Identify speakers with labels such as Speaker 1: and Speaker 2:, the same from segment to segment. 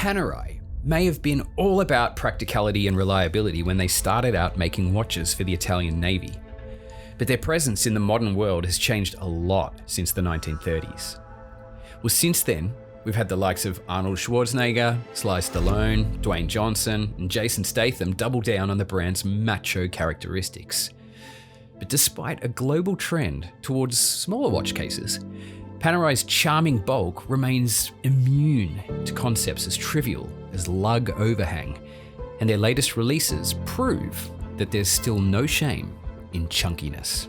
Speaker 1: Panerai may have been all about practicality and reliability when they started out making watches for the Italian Navy, but their presence in the modern world has changed a lot since the 1930s. Well, since then, we've had the likes of Arnold Schwarzenegger, Sylvester Stallone, Dwayne Johnson, and Jason Statham double down on the brand's macho characteristics. But despite a global trend towards smaller watch cases, Panerai's charming bulk remains immune to concepts as trivial as lug overhang, and their latest releases prove that there's still no shame in chunkiness.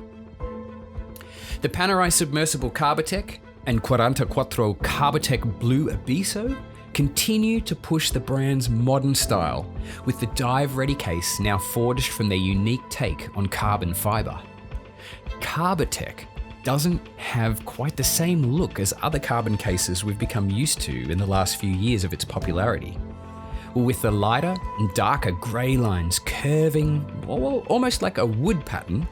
Speaker 1: The Panerai Submersible Carbotech and QuarantaQuattro Carbotech Blu Abisso continue to push the brand's modern style, with the dive-ready case now forged from their unique take on carbon fiber. Carbotech doesn't have quite the same look as other carbon cases we've become used to in the last few years of its popularity. Well, with the lighter and darker grey lines curving almost like a wood pattern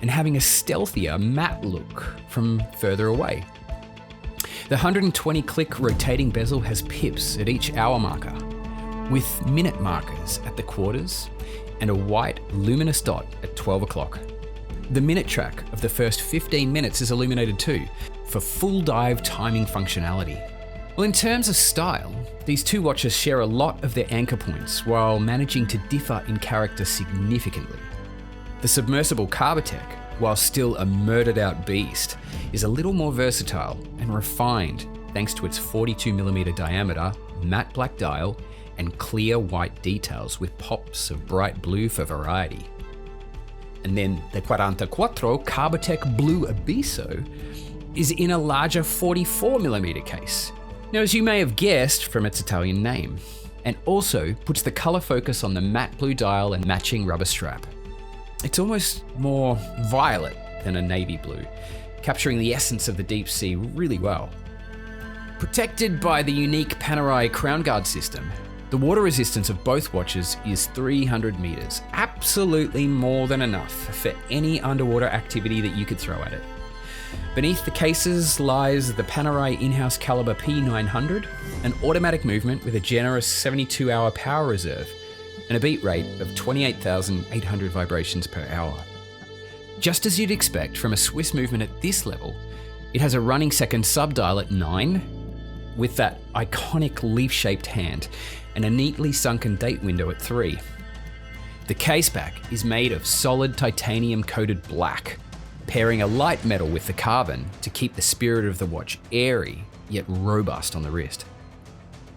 Speaker 1: and having a stealthier matte look from further away. The 120 click rotating bezel has pips at each hour marker, with minute markers at the quarters and a white luminous dot at 12 o'clock. The minute track of the first 15 minutes is illuminated too, for full dive timing functionality. Well, in terms of style, these two watches share a lot of their anchor points while managing to differ in character significantly. The Submersible Carbotech, while still a murdered out beast, is a little more versatile and refined thanks to its 42mm diameter, matte black dial, and clear white details with pops of bright blue for variety. And then the QuarantaQuattro Carbotech Blu Abisso is in a larger 44mm case. Now, as you may have guessed from its Italian name, and also puts the color focus on the matte blue dial and matching rubber strap. It's almost more violet than a navy blue, capturing the essence of the deep sea really well. Protected by the unique Panerai crown guard system, the water resistance of both watches is 300 meters, absolutely more than enough for any underwater activity that you could throw at it. Beneath the cases lies the Panerai in-house caliber P900, an automatic movement with a generous 72-hour power reserve and a beat rate of 28,800 vibrations per hour. Just as you'd expect from a Swiss movement at this level, it has a running second subdial at 9, with that iconic leaf-shaped hand, and a neatly sunken date window at 3. The caseback is made of solid titanium-coated black, pairing a light metal with the carbon to keep the spirit of the watch airy yet robust on the wrist.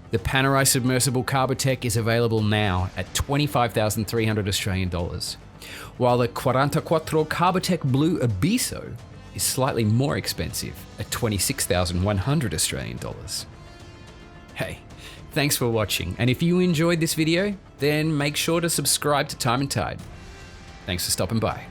Speaker 1: The Panerai Submersible Carbotech is available now at 25,300 Australian dollars, while the QuarantaQuattro Carbotech Blu Abisso is slightly more expensive at 26,100 Australian dollars. Hey, thanks for watching, and if you enjoyed this video, then make sure to subscribe to Time+Tide. Thanks for stopping by.